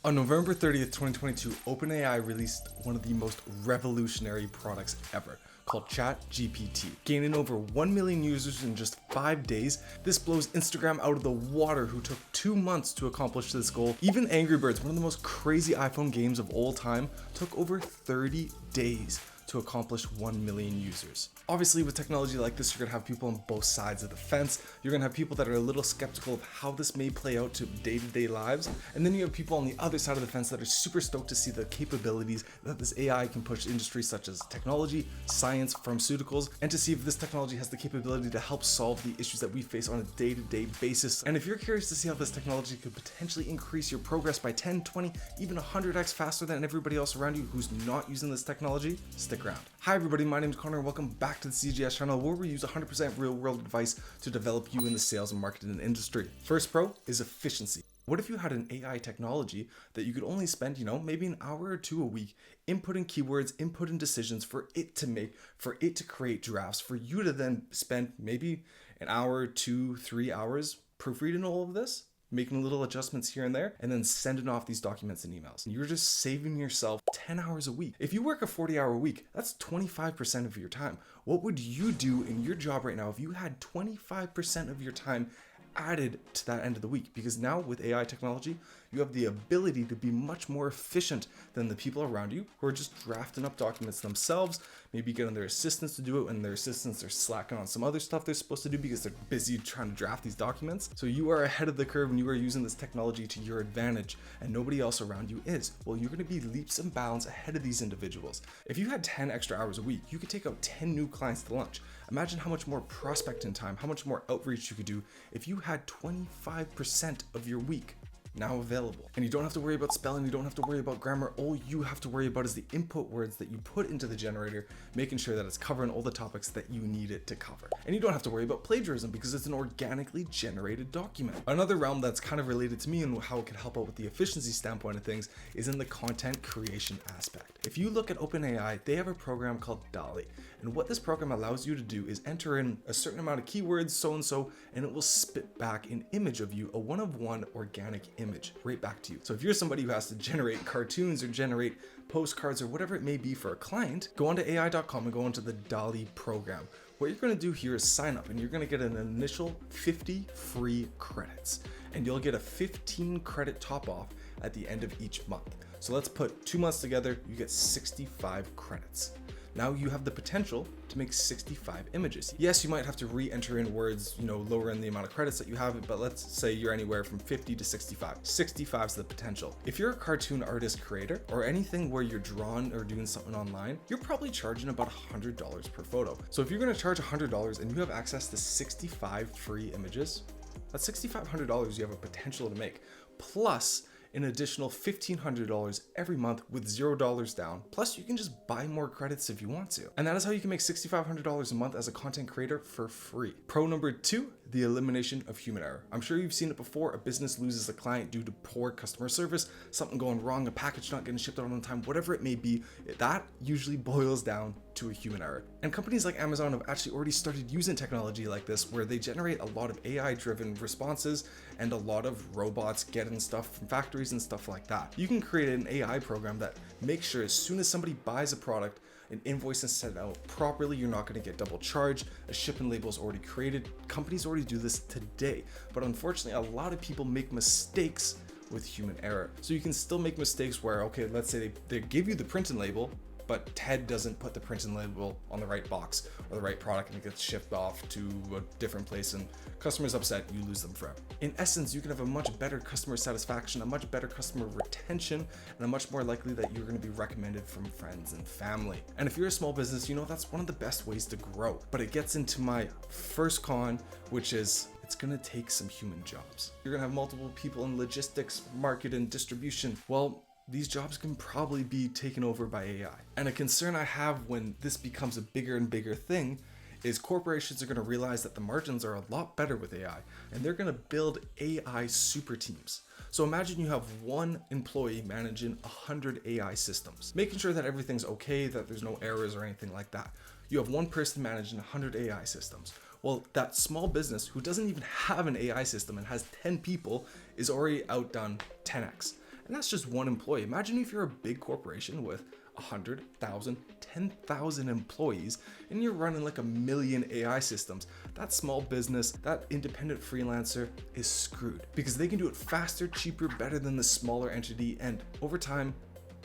On November 30th, 2022, OpenAI released one of the most revolutionary products ever, called CHATGPT. Gaining over 1 million users in just 5 days, this blows Instagram out of the water, who took 2 months to accomplish this goal. Even Angry Birds, one of the most crazy iPhone games of all time, took over 30 days to accomplish 1 million users. Obviously, with technology like this, you're gonna have people on both sides of the fence. You're gonna have people that are a little skeptical of how this may play out to day-to-day lives. And then you have people on the other side of the fence that are super stoked to see the capabilities that this AI can push industries such as technology, science, pharmaceuticals, and to see if this technology has the capability to help solve the issues that we face on a day-to-day basis. And if you're curious to see how this technology could potentially increase your progress by 10, 20, even 100x faster than everybody else around you who's not using this technology, stick around. Hi everybody, my name is Connor and welcome back to the CGS channel, where we use 100% real world advice to develop you in the sales and marketing industry. First pro is efficiency. What if you had an AI technology that you could only spend, maybe an hour or two a week inputting keywords, inputting decisions for it to make, for it to create drafts, for you to then spend maybe an hour, 2, 3 hours proofreading all of this, making little adjustments here and there, and then sending off these documents and emails. You're just saving yourself 10 hours a week. If you work a 40-hour week, that's 25% of your time. What would you do in your job right now if you had 25% of your time added to that end of the week? Because now with AI technology, you have the ability to be much more efficient than the people around you who are just drafting up documents themselves, maybe getting their assistants to do it when their assistants are slacking on some other stuff they're supposed to do because they're busy trying to draft these documents. So you are ahead of the curve and you are using this technology to your advantage and nobody else around you is. Well, you're gonna be leaps and bounds ahead of these individuals. If you had 10 extra hours a week, you could take out 10 new clients to lunch. Imagine how much more prospecting time, how much more outreach you could do if you had 25% of your week now available. And you don't have to worry about spelling, you don't have to worry about grammar. All you have to worry about is the input words that you put into the generator, making sure that it's covering all the topics that you need it to cover. And you don't have to worry about plagiarism because it's an organically generated document. Another realm that's kind of related to me and how it can help out with the efficiency standpoint of things is in the content creation aspect. If you look at OpenAI, they have a program called DALL-E. And what this program allows you to do is enter in a certain amount of keywords, so-and-so, and it will spit back an image of you, a one-of-one organic image right back to you. So if you're somebody who has to generate cartoons or generate postcards or whatever it may be for a client, go onto AI.com and go into the DALL-E program. What you're gonna do here is sign up and you're gonna get an initial 50 free credits and you'll get a 15 credit top off at the end of each month. So let's put 2 months together, you get 65 credits. Now you have the potential to make 65 images. Yes, you might have to re-enter in words, lower in the amount of credits that you have, but let's say you're anywhere from 50 to 65. 65 is the potential. If you're a cartoon artist creator or anything where you're drawing or doing something online, you're probably charging about $100 per photo. So if you're gonna charge $100 and you have access to 65 free images, that's $6,500 you have a potential to make. Plus, an additional $1,500 every month with $0 down. Plus, you can just buy more credits if you want to. And that is how you can make $6,500 a month as a content creator for free. Pro number 2, the elimination of human error. I'm sure you've seen it before. A business loses a client due to poor customer service, something going wrong, a package not getting shipped out on time, whatever it may be. That usually boils down to a human error. And companies like Amazon have actually already started using technology like this, where they generate a lot of AI-driven responses and a lot of robots getting stuff from factories and stuff like that. You can create an AI program that makes sure as soon as somebody buys a product, an invoice is sent out properly, you're not going to get double charged, a shipping label is already created. Companies already do this today, but unfortunately a lot of people make mistakes with human error. So you can still make mistakes where, okay, let's say they give you the printing label, but Ted doesn't put the printing label on the right box or the right product and it gets shipped off to a different place and customers upset, you lose them forever. In essence, you can have a much better customer satisfaction, a much better customer retention, and a much more likely that you're going to be recommended from friends and family. And if you're a small business, that's one of the best ways to grow. But it gets into my first con, which is it's gonna take some human jobs. You're gonna have multiple people in logistics, market, and distribution. Well, these jobs can probably be taken over by AI. And a concern I have when this becomes a bigger and bigger thing is corporations are going to realize that the margins are a lot better with AI and they're going to build AI super teams. So imagine you have one employee managing 100 AI systems, making sure that everything's okay, that there's no errors or anything like that. You have one person managing 100 AI systems. Well, that small business who doesn't even have an AI system and has 10 people is already outdone 10x. And And that's just one employee. Imagine if you're a big corporation with 100,000, 10,000 employees, and you're running like 1 million AI systems. That small business, that independent freelancer is screwed because they can do it faster, cheaper, better than the smaller entity, and over time,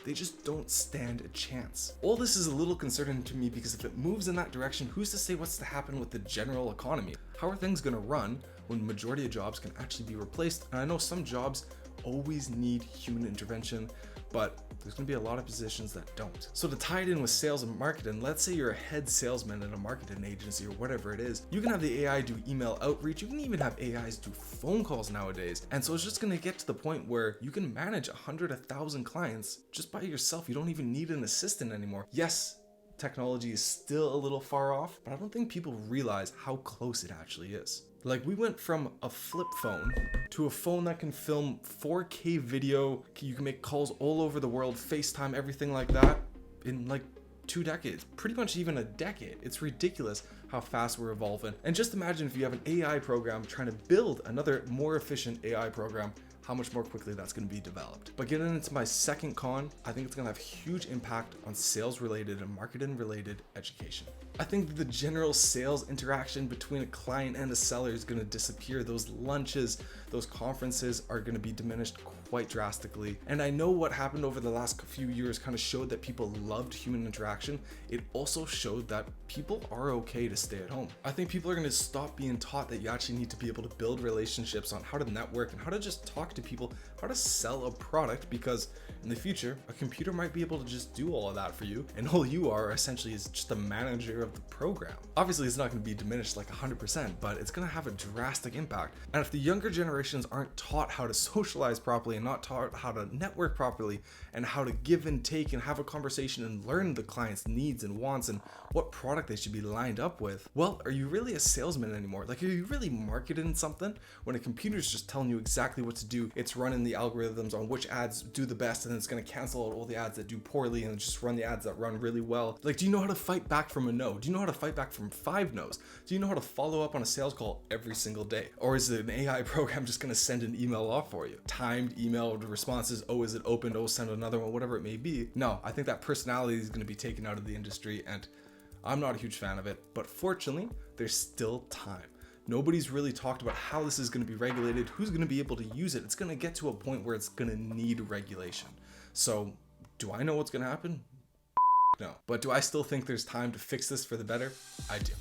they just don't stand a chance. All this is a little concerning to me because if it moves in that direction, who's to say what's to happen with the general economy? How are things gonna run when the majority of jobs can actually be replaced? And I know some jobs always need human intervention, but there's gonna be a lot of positions that don't. So to tie it in with sales and marketing, let's say you're a head salesman in a marketing agency or whatever it is, you can have the AI do email outreach, you can even have AIs do phone calls nowadays. And so it's just gonna get to the point where you can manage 100, 1,000 clients just by yourself. You don't even need an assistant anymore. Yes, technology is still a little far off, but I don't think people realize how close it actually is. Like, we went from a flip phone to a phone that can film 4K video, you can make calls all over the world, FaceTime, everything like that, in like 2 decades, pretty much even a decade. It's ridiculous how fast we're evolving. And just imagine if you have an AI program trying to build another more efficient AI program, how much more quickly that's going to be developed. But getting into my second con, I think it's going to have huge impact on sales related and marketing related education. I think the general sales interaction between a client and a seller is going to disappear. Those lunches, those conferences are going to be diminished quite drastically. And I know what happened over the last few years kind of showed that people loved human interaction. It also showed that people are okay to stay at home. I think people are going to stop being taught that you actually need to be able to build relationships on how to network and how to just talk to people, how to sell a product, because in the future, a computer might be able to just do all of that for you. And all you are essentially is just a manager of the program. Obviously, it's not going to be diminished like 100%, but it's going to have a drastic impact. And if the younger generations aren't taught how to socialize properly and not taught how to network properly and how to give and take and have a conversation and learn the client's needs and wants and what product they should be lined up with, well, are you really a salesman anymore? Like, are you really marketing something when a computer's just telling you exactly what to do? It's running the algorithms on which ads do the best, and then it's going to cancel out all the ads that do poorly and just run the ads that run really well. Like, do you know how to fight back from a no? Do you know how to fight back from 5 no's? Do you know how to follow up on a sales call every single day? Or is it an AI program just going to send an email off for you? Timed email responses, oh, is it opened? Oh, send another one, whatever it may be. No, I think that personality is going to be taken out of the industry, and I'm not a huge fan of it, but fortunately, there's still time. Nobody's really talked about how this is going to be regulated, who's going to be able to use it. It's going to get to a point where it's going to need regulation. So, do I know what's going to happen? No. But do I still think there's time to fix this for the better? I do.